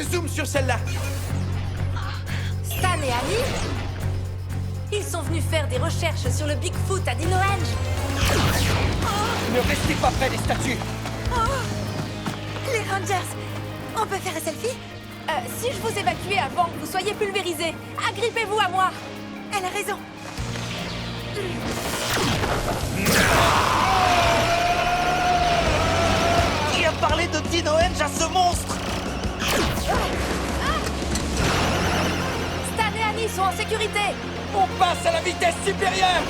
Zoom sur celle-là. Stan et Annie? Ils sont venus faire des recherches sur le Bigfoot à Dino Range. Ne restez pas près des statues. Les Rangers, on peut faire un selfie? Si je vous évacuais avant que vous soyez pulvérisés, agrippez-vous à moi. Elle a raison. Qui a parlé de Dino Range à ce monstre? Stan et Annie sont en sécurité. On passe à la vitesse supérieure.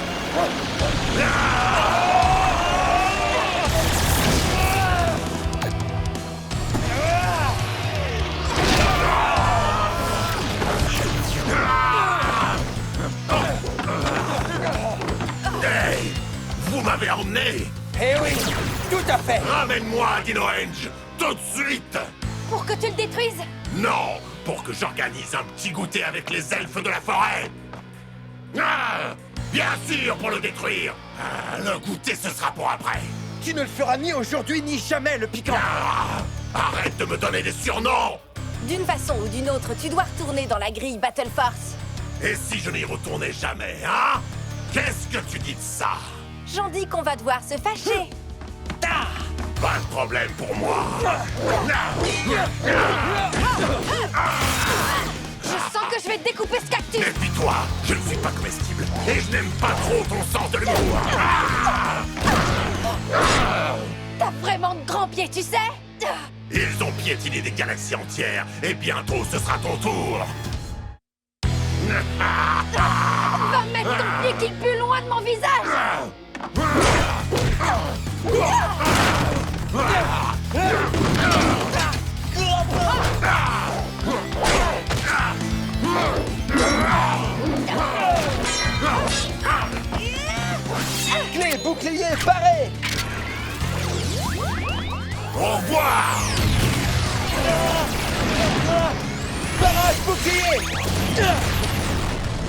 Hey! Vous m'avez emmené! Eh oui, tout à fait. Ramène-moi à Dino Range! Tout de suite! Pour que tu le détruises? Non! Pour que j'organise un petit goûter avec les elfes de la forêt! Ah! Bien sûr, pour le détruire! Ah, le goûter, ce sera pour après! Tu ne le feras ni aujourd'hui ni jamais, le piquant. Ah! Arrête de me donner des surnoms! D'une façon ou d'une autre, tu dois retourner dans la grille Battle Force. Et si je n'y retournais jamais, hein? Qu'est-ce que tu dis de ça? J'en dis qu'on va devoir se fâcher. Pas de problème pour moi! Je sens que je vais découper ce cactus. Méfie-toi! Je ne suis pas comestible et je n'aime pas trop ton sens de l'humour! T'as vraiment de grands pieds, tu sais? Ils ont piétiné des galaxies entières et bientôt ce sera ton tour! Va mettre ton pied qui pue loin de mon visage. Clé, bouclier, paré. Au revoir! Barrage, bouclier.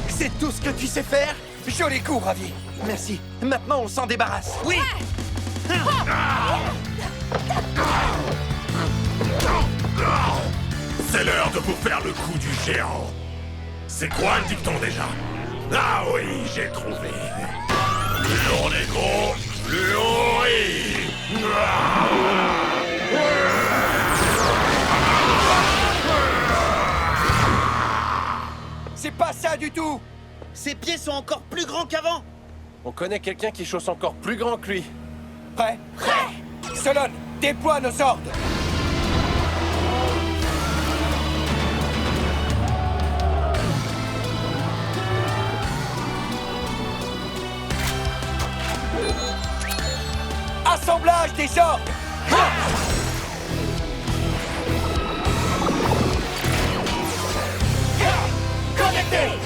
C'est tout ce que tu sais faire? Joli coup, Ravi. Merci. Maintenant, on s'en débarrasse. Oui. C'est l'heure de vous faire le coup du géant! C'est quoi le dicton déjà? Ah oui, j'ai trouvé! Plus on est gros, plus on rit! C'est pas ça du tout. Ses pieds sont encore plus grands qu'avant. On connaît quelqu'un qui chausse encore plus grand que lui. Prêt? Prêt. Solon, déploie nos ordres. Assemblage des ordres. Connecté!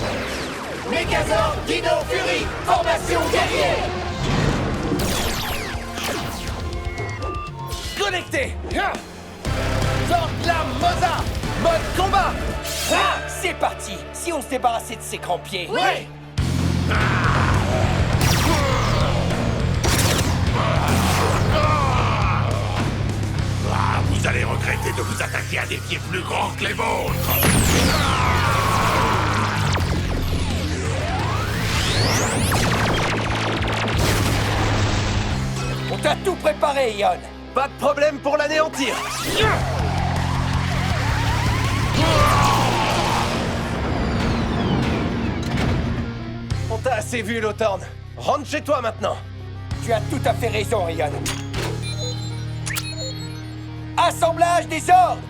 Megazord, Dino Fury, formation guerrier! Connecté. Zordlam Moza, mode combat. C'est parti. Si on se débarrassait de ces grands pieds. Oui! Ah, vous allez regretter de vous attaquer à des pieds plus grands que les vôtres! On t'a tout préparé, Ion. Pas de problème pour l'anéantir. On t'a assez vu, Lothorn. Rentre chez toi maintenant. Tu as tout à fait raison, Ion. Assemblage des ordres.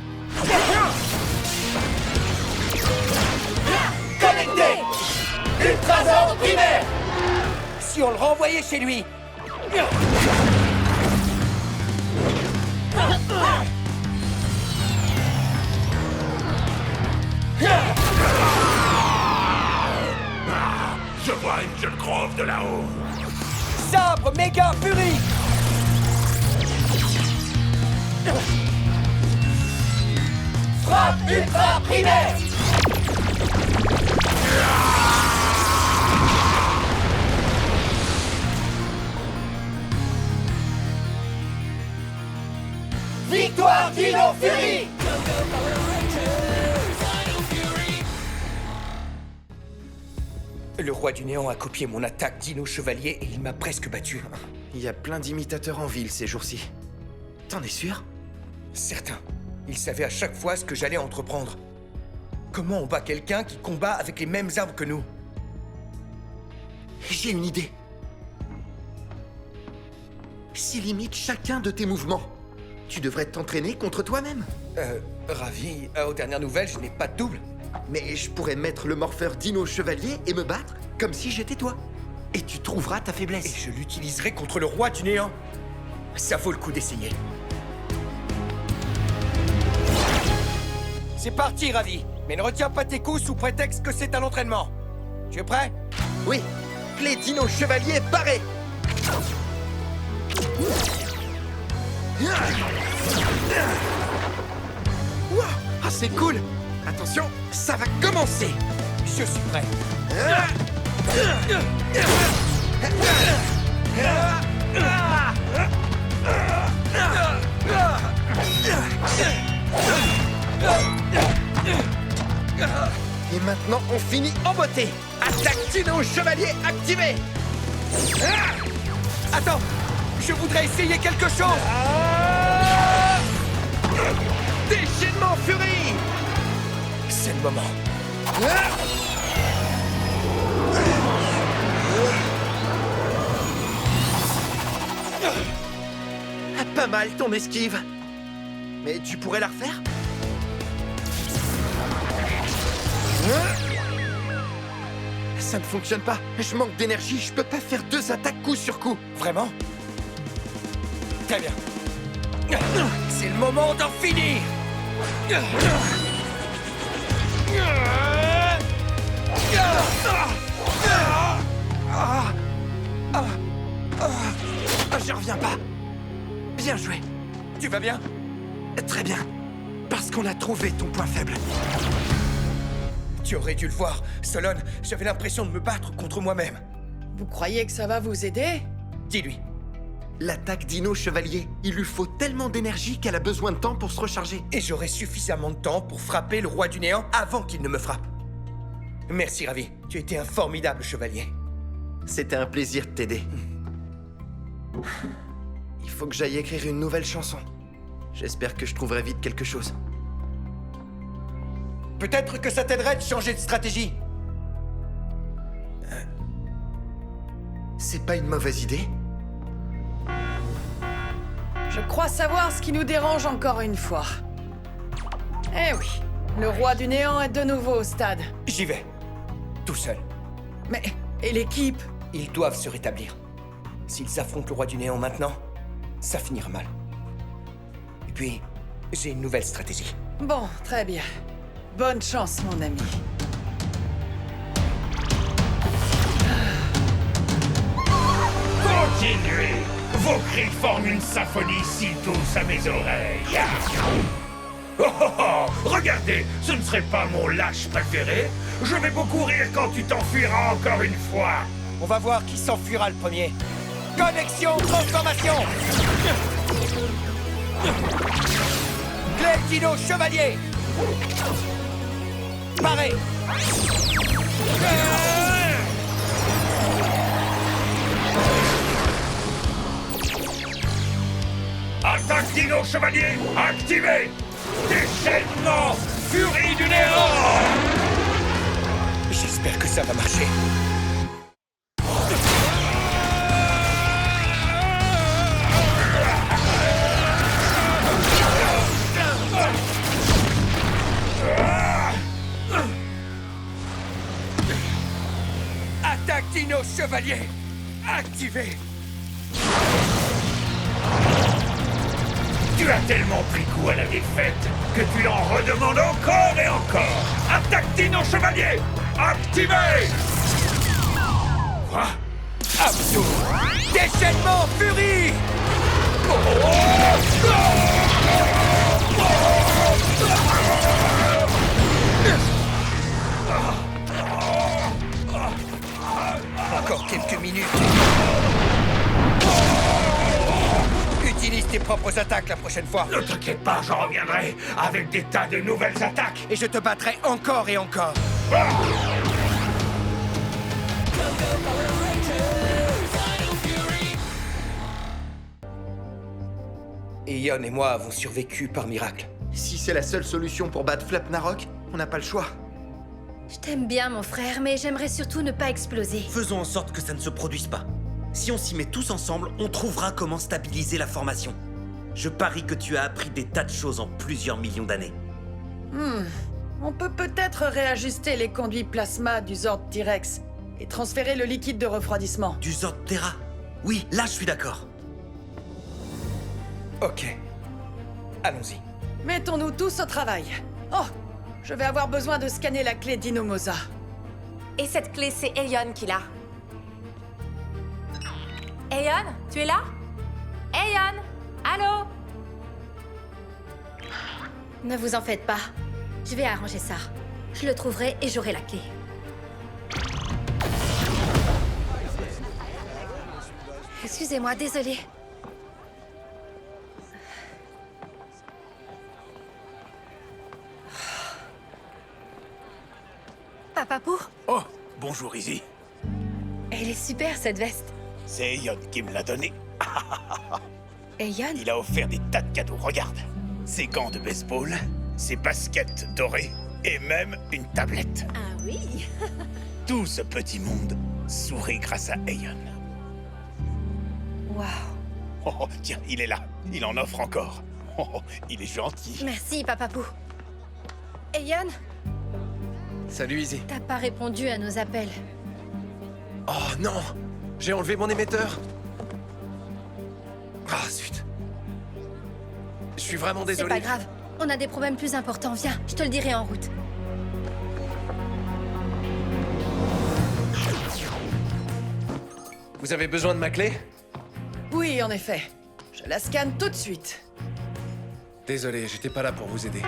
Connecté! Ultrazord primaire! Si on le renvoyait chez lui. Je vois une jeune grove de là-haut! Sabre méga furie. Frappe ultra primaire! Victoire Dino Fury! roi du néant a copié mon attaque Dino Chevalier et il m'a presque battu. Il y a plein d'imitateurs en ville ces jours-ci. T'en es sûr? Certain. Il savait à chaque fois ce que j'allais entreprendre. Comment on bat quelqu'un qui combat avec les mêmes armes que nous? J'ai une idée. S'il imite chacun de tes mouvements, tu devrais t'entraîner contre toi-même. Ravi. Aux dernières nouvelles, je n'ai pas de double. Mais je pourrais mettre le morpheur Dino Chevalier et me battre comme si j'étais toi. Et tu trouveras ta Et faiblesse. je l'utiliserai contre le roi du néant. Ça vaut le coup d'essayer. C'est parti, Ravi. Mais ne retiens pas tes coups sous prétexte que c'est un entraînement. Tu es prêt? Oui, clé Dino Chevalier paré. Wow, ah, c'est cool. Attention, ça va commencer. Je suis prêt. Et maintenant, on finit en beauté. Attaque Dino Chevalier activée. Attends, je voudrais essayer quelque chose. Déchaînement Furie. C'est le moment. Ah, pas mal ton esquive. Mais tu pourrais la refaire? Ça ne fonctionne pas. Je manque d'énergie. Je peux pas faire 2 attaques coup sur coup. Vraiment? Très bien. C'est le moment d'en finir. Je reviens pas. Bien joué. Tu vas bien? Très bien. Parce qu'on a trouvé ton point faible. Tu aurais dû le voir, Solon. J'avais l'impression de me battre contre moi-même. Vous croyez que ça va vous aider? Dis-lui. L'attaque Dino Chevalier, il lui faut tellement d'énergie qu'elle a besoin de temps pour se recharger. Et j'aurai suffisamment de temps pour frapper le roi du néant avant qu'il ne me frappe. Merci, Ravi. Tu étais un formidable chevalier. C'était un plaisir de t'aider. Il faut que j'aille écrire une nouvelle chanson. J'espère que je trouverai vite quelque chose. Peut-être que ça t'aiderait de changer de stratégie. C'est pas une mauvaise idée? Je crois savoir ce qui nous dérange encore une fois. Eh oui, le roi du néant est de nouveau au stade. J'y vais. Tout seul. Mais, et l'équipe? Ils doivent se rétablir. S'ils affrontent le roi du néant maintenant, ça finira mal. Et puis, j'ai une nouvelle stratégie. Bon, très bien. Bonne chance, mon ami. Continuez! Vos cris forment une symphonie si douce à mes oreilles. Oh oh oh! Regardez, ce ne serait pas mon lâche préféré. Je vais beaucoup rire quand tu t'enfuiras encore une fois. On va voir qui s'enfuira le premier. Connexion, transformation! Clé Dino Chevalier! Paré! Attaque Dino Chevalier activée! Déchaînement Furie du néant! J'espère que ça va marcher. Attaque Dino Chevalier activé! Tu as tellement pris goût à la défaite que tu en redemandes encore et encore. Attaque Dino Chevalier activé! Quoi? Abdou! Déchaînement Furie! Encore quelques minutes. Utilise tes propres attaques la prochaine fois. Ne t'inquiète pas, j'en reviendrai avec des tas de nouvelles attaques. Et je te battrai encore et encore. Ion et moi avons survécu par miracle. Si c'est la seule solution pour battre Flapnarok, on n'a pas le choix. Je t'aime bien, mon frère, mais j'aimerais surtout ne pas exploser. Faisons en sorte que ça ne se produise pas. Si on s'y met tous ensemble, on trouvera comment stabiliser la formation. Je parie que tu as appris des tas de choses en plusieurs millions d'années. On peut peut-être réajuster les conduits plasma du Zord T-Rex et transférer le liquide de refroidissement. Du Zord Terra? Oui, là je suis d'accord. Ok. Allons-y. Mettons-nous tous au travail. Oh, je vais avoir besoin de scanner la clé d'Inomosa. Et cette clé, c'est Aeon qui l'a. Aeon, tu es là? Aeon, allô? Ne vous en faites pas. Je vais arranger ça. Je le trouverai et j'aurai la clé. Excusez-moi, désolée. Papa Pou? Oh, bonjour Izzy. Elle est super cette veste. C'est Aeon qui me l'a donnée. Aeon? Il a offert des tas de cadeaux, regarde. Ses gants de baseball, ses baskets dorées et même une tablette. Ah oui? Tout ce petit monde sourit grâce à Aeon. Waouh. Oh, tiens, il est là. Il en offre encore. Oh, il est gentil. Merci, Papa Pou. Aeon, Salut Izzy. t'as pas répondu à nos appels. Oh non! J'ai enlevé mon émetteur. Ah zut. Je suis vraiment C'est désolé. pas grave. On a des problèmes plus importants. Viens, je te le dirai en route. Vous avez besoin de ma clé? Oui, en effet. Je la scanne tout de suite. Désolé, j'étais pas là pour vous aider.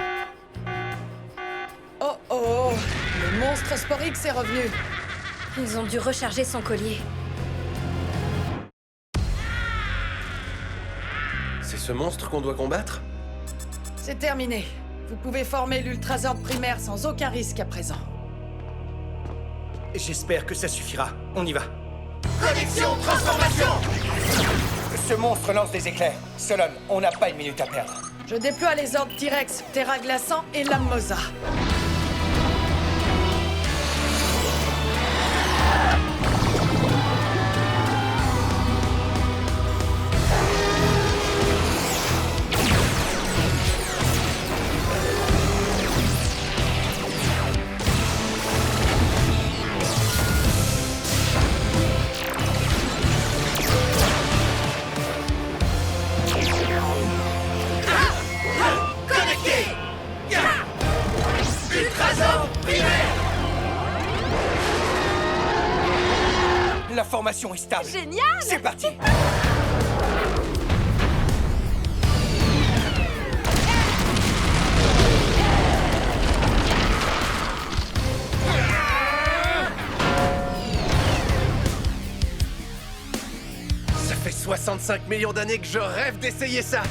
Oh oh, le monstre Sporix est revenu. Ils ont dû recharger son collier. C'est ce monstre qu'on doit combattre? C'est terminé. Vous pouvez former l'Ultrazord primaire sans aucun risque à présent. J'espère que ça suffira. On y va. Connexion transformation. Ce monstre lance des éclairs. Solon, on n'a pas une minute à perdre. Je déploie les ordres T-Rex, Terra Glaçant et Lammosa. Connecté. Ultrazord primaire. La formation est stable. Génial! C'est parti. Ça fait 65 millions d'années que je rêve d'essayer ça.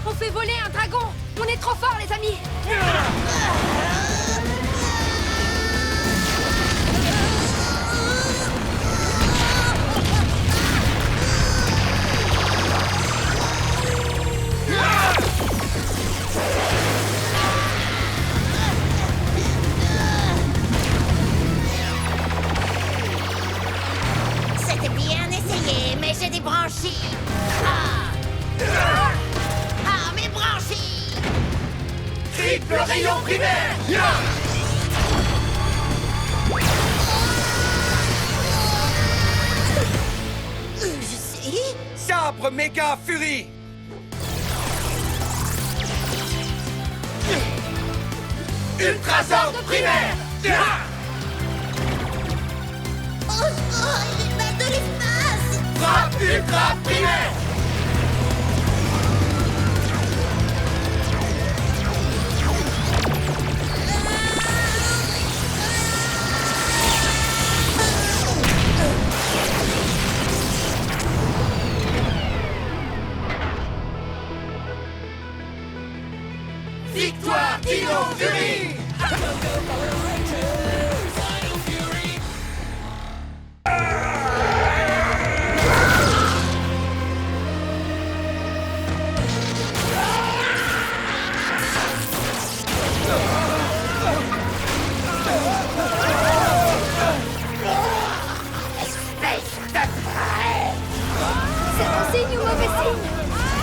On fait voler un dragon! On est trop forts, les amis! C'était bien essayé, mais j'ai des branchies. Ah, mes branchies! Triple rayon primaire. Je sais. Sabre méga furie. Ultrazord primaire. Oh, il va de l'espace! Frappe ultra primaire. Victoire. Dino Fury. C'est bon signe ou mauvais signe?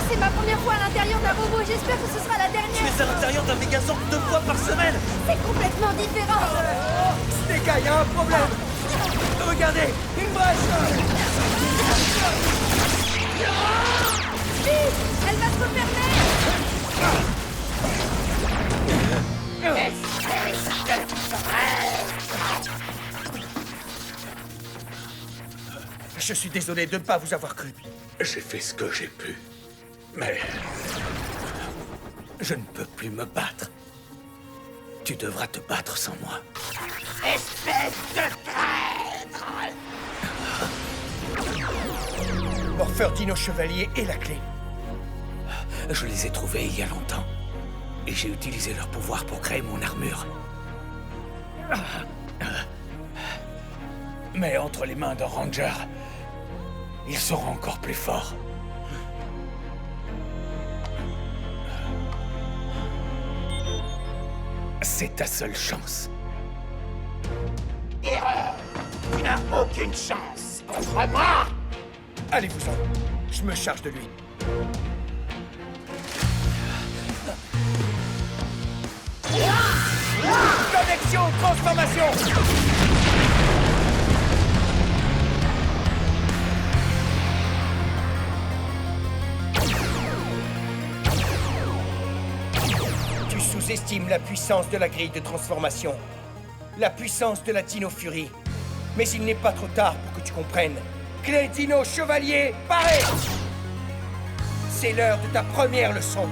C'est ma première fois à l'intérieur d'un robot, j'espère que ce sera la dernière. Tu es à l'intérieur d'un Megazord 2 fois par semaine. C'est complètement différent. Sneka, y a un problème. Regardez, une brèche. Vite, elle va se refermer. Je suis désolé de ne pas vous avoir cru. J'ai fait ce que j'ai pu. Mais je ne peux plus me battre. Tu devras te battre sans moi. Morpheur Dino Chevalier et la clé. Je les ai trouvés il y a longtemps. Et j'ai utilisé leur pouvoir pour créer mon armure. Mais entre les mains d'un Ranger, ils seront encore plus forts. C'est ta seule chance. Erreur. Tu n'as aucune chance contre moi. Allez-vous-en. Je me charge de lui. Connexion, transformation. Tu sous-estimes la puissance de la grille de transformation. La puissance de la Dino Fury. Mais il n'est pas trop tard pour que tu comprennes. Clé Dino Chevalier, paré! C'est l'heure de ta première leçon.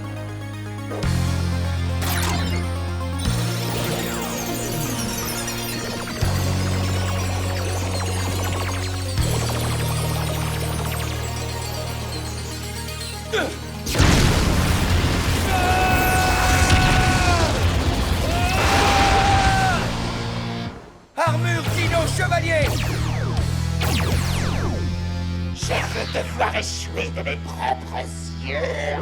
Armure Dino Chevalier! Je veux te voir échouer de mes propres yeux.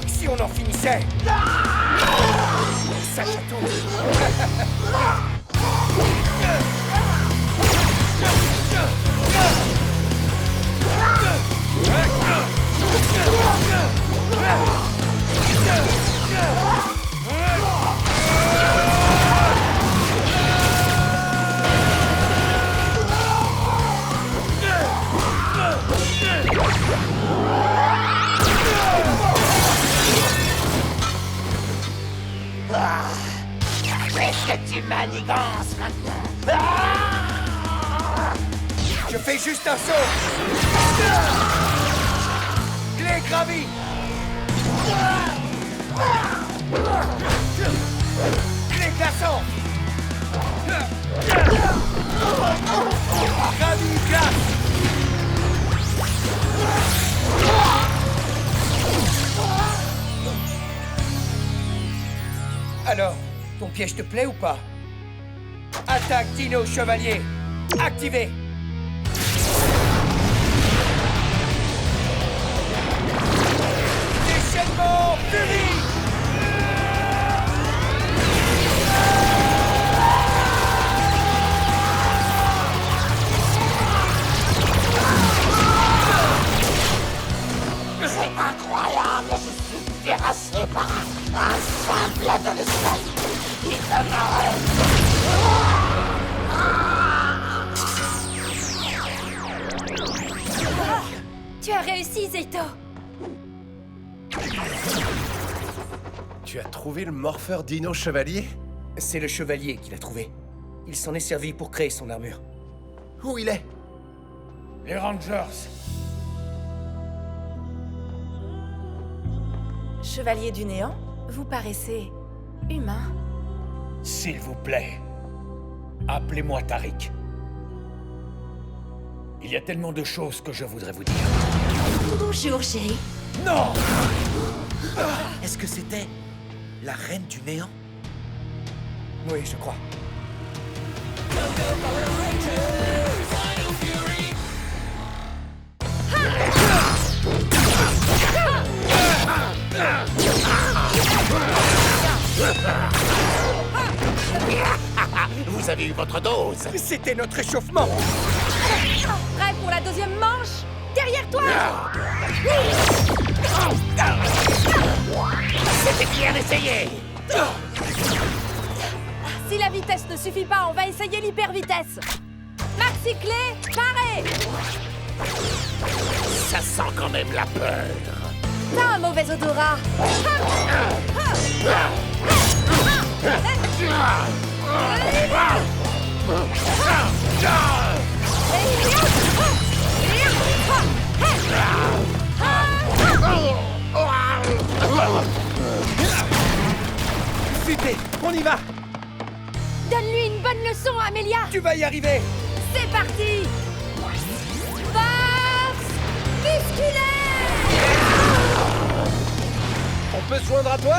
Si on en finissait! Ça chatouille! Qu'est-ce que tu manigances maintenant? Je fais juste un saut! Clé gravie! Clé glaçant! Gravie glace! Alors, ton piège te plaît ou pas? Attaque Dino Chevalier! Activé! Déchaînement Fury! C'est incroyable, je suis terrassé par un simple adolescent. Il demeurait. Tu as réussi, Zeito. Tu as trouvé le morpheur Dino Chevalier? C'est le chevalier qui l'a trouvé. Il s'en est servi pour créer son armure. Où il est? Les Rangers. Chevalier du néant, vous paraissez humain. S'il vous plaît, appelez-moi Tariq. Il y a tellement de choses que je voudrais vous dire. Bonjour, chérie. Non! Est-ce que c'était la reine du néant? Oui, je crois. Vous avez eu votre dose. C'était notre échauffement. Prêt pour la deuxième manche? Derrière toi! C'était bien essayé. Si la vitesse ne suffit pas, on va essayer l'hyper-vitesse. Maxi-clé, paré! Ça sent quand même la peur. T'as un mauvais odorat. Vite, on y va! Donne-lui une bonne leçon, Amélia. Tu vas y arriver. C'est parti. Force musculaire. On peut se joindre à toi?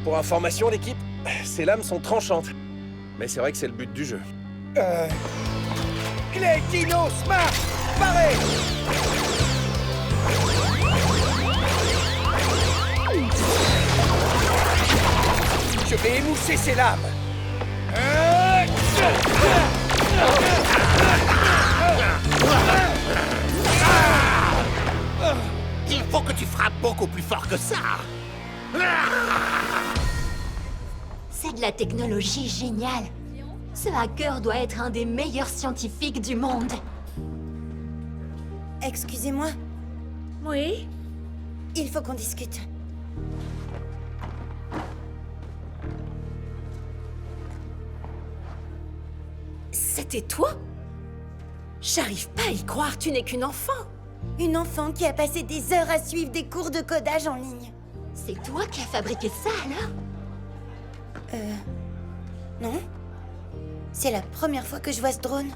Pour information, l'équipe, ces lames sont tranchantes. Mais c'est vrai que c'est le but du jeu. Clé Dino Smart, paré. Je vais émousser ces lames. Il faut que tu frappes beaucoup plus fort que ça. C'est de la technologie géniale. Ce hacker doit être un des meilleurs scientifiques du monde. Excusez-moi, Oui? il faut qu'on discute. C'était toi? J'arrive pas à y croire, tu n'es qu'une enfant. Une enfant qui a passé des heures à suivre des cours de codage en ligne. C'est toi qui as fabriqué ça, alors? Non? C'est la première fois que je vois ce drone.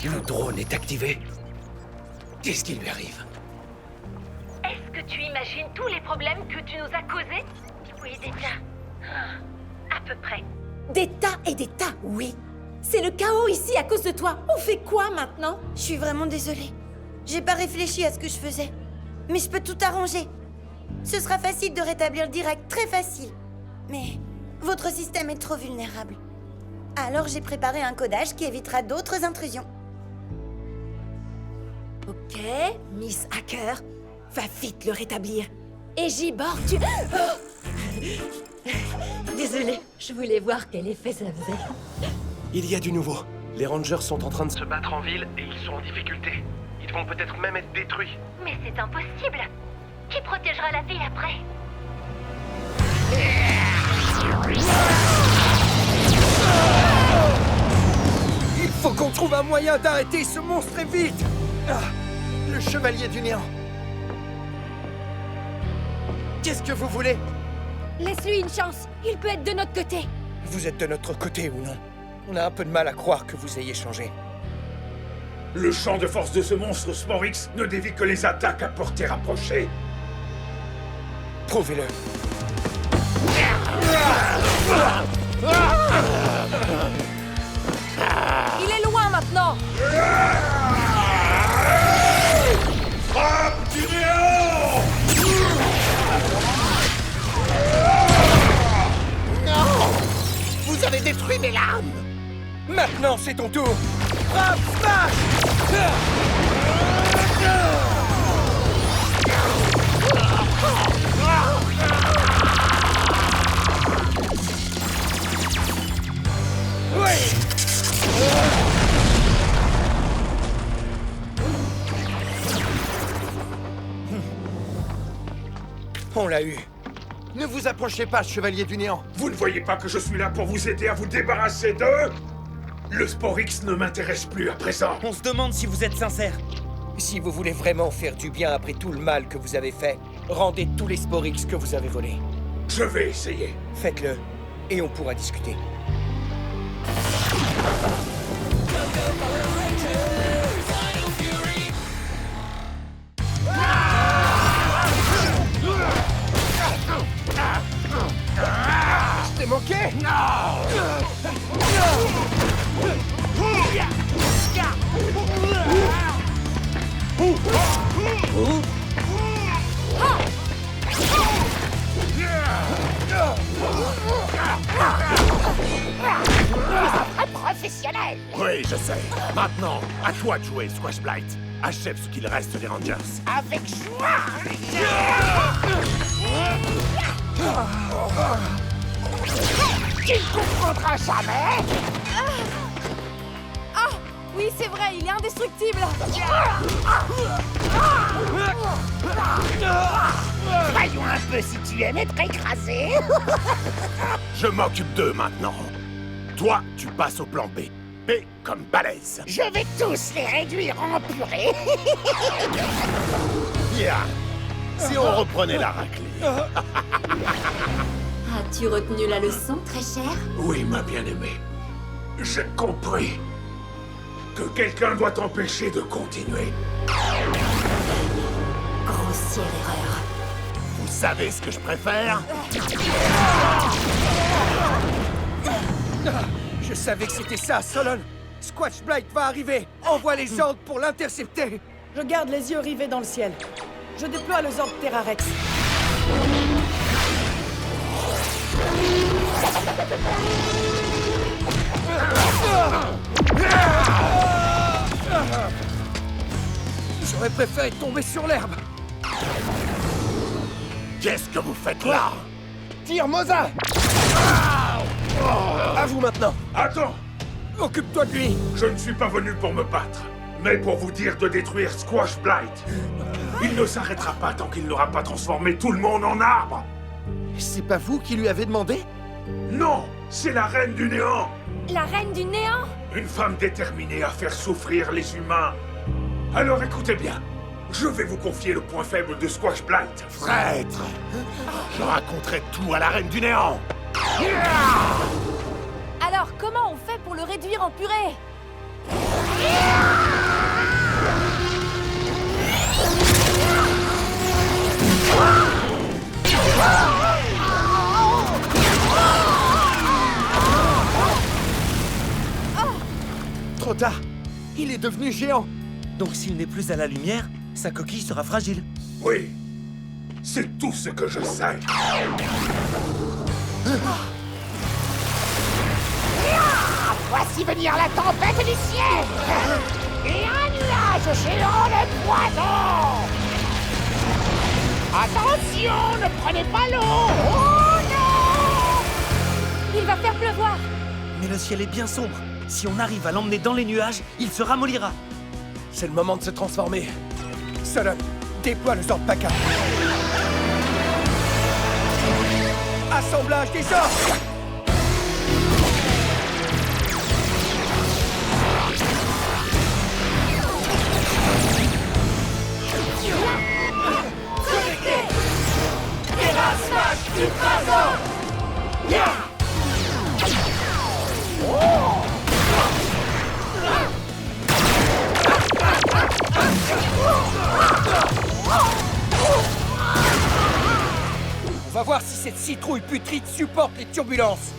Le drone est activé. Qu'est-ce qui lui arrive? Est-ce que tu imagines tous les problèmes que tu nous as causés? Oui, des tas. À peu près. Des tas et des tas, oui. C'est le chaos ici à cause de toi. On fait quoi maintenant? Je suis vraiment désolée. J'ai pas réfléchi à ce que je faisais. Mais je peux tout arranger. Ce sera facile de rétablir le direct, très facile. Mais votre système est trop vulnérable. Alors j'ai préparé un codage qui évitera d'autres intrusions. Ok, Miss Hacker, va vite le rétablir. Et Gibor, tu... Désolée, je voulais voir quel effet ça faisait. Il y a du nouveau. Les Rangers sont en train de se battre en ville et ils sont en difficulté. Ils vont peut-être même être détruits. Mais c'est impossible. Qui protégera la ville après? Il faut qu'on trouve un moyen d'arrêter ce monstre et vite. Le chevalier du néant. Qu'est-ce que vous voulez? Laisse-lui une chance. Il peut être de notre côté. Vous êtes de notre côté ou non? On a un peu de mal à croire que vous ayez changé. Le champ de force de ce monstre Sporix ne dévie que les attaques à portée rapprochée. Prouvez-le. Il est loin maintenant. Frappe du néant! Non! Vous avez détruit mes lames! Maintenant, c'est ton tour. Frappe, smash! Oui! On l'a eu. Ne vous approchez pas, chevalier du néant. Vous ne voyez pas que je suis là pour vous aider à vous débarrasser d'eux? Le Sporix ne m'intéresse plus à présent. On se demande si vous êtes sincère. Si vous voulez vraiment faire du bien après tout le mal que vous avez fait, rendez tous les Sporix que vous avez volés. Je vais essayer. Faites-le, et on pourra discuter. Je t'ai manqué? Un professionnel. Oui, je sais. Maintenant, à toi de jouer, Squash Blight. Achève ce qu'il reste des Rangers. Avec joie. Tu ne comprendras jamais. Ah oui, c'est vrai, il est indestructible. Voyons un peu si tu aimes être écrasé. Je m'occupe d'eux maintenant. Toi, tu passes au plan B. B comme balèze. Je vais tous les réduire en purée. Bien. Si on reprenait la raclée. As-tu retenu la leçon, très cher? Oui, ma bien-aimée. J'ai compris que quelqu'un doit t'empêcher de continuer. Grossière erreur. Vous savez ce que je préfère? Je savais que c'était ça, Solon. Squash Blight va arriver. Envoie les ordres pour l'intercepter. Je garde les yeux rivés dans le ciel. Je déploie le Zord Terrarex. J'aurais préféré tomber sur l'herbe. Qu'est-ce que vous faites là? Tire, Moza! À vous maintenant. Attends! Occupe-toi de lui. Je ne suis pas venu pour me battre, mais pour vous dire de détruire Squash Blight. Il ne s'arrêtera pas tant qu'il n'aura pas transformé tout le monde en arbre. C'est pas vous qui lui avez demandé? Non, c'est la Reine du Néant. La Reine du Néant? Une femme déterminée à faire souffrir les humains. Alors écoutez bien, je vais vous confier le point faible de Squash Blight. Traître! Je raconterai tout à la Reine du Néant. Alors, comment on fait pour le réduire en purée? Trop tard. Il est devenu géant. Donc s'il n'est plus à la lumière, sa coquille sera fragile. Oui, c'est tout ce que je sais. Voici venir la tempête du ciel. Et un nuage géant de poison. Attention, ne prenez pas l'eau. Oh non! Il va faire pleuvoir. Mais le ciel est bien sombre. Si on arrive à l'emmener dans les nuages, il se ramollira. C'est le moment de se transformer. Solon, déploie le Zord Paka. Assemblage des ordres. On va voir si cette citrouille putride supporte les turbulences.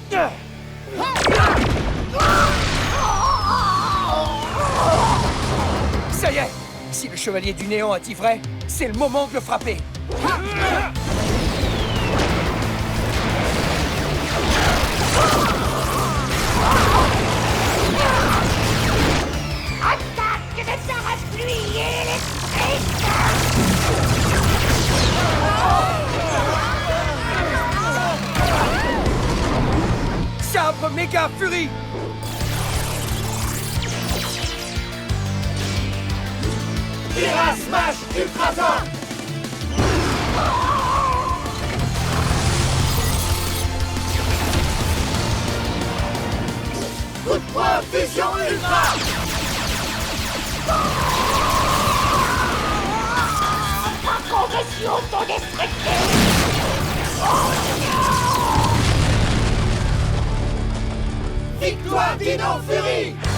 Ça y est! Si le Chevalier du Néant a dit vrai, c'est le moment de le frapper. Attaque de parapluie électrique. Sabre méga furie! Smash Ultrason. Coup de poing fusion ultra. Je suis autodestructif. Victoire Dino Fury!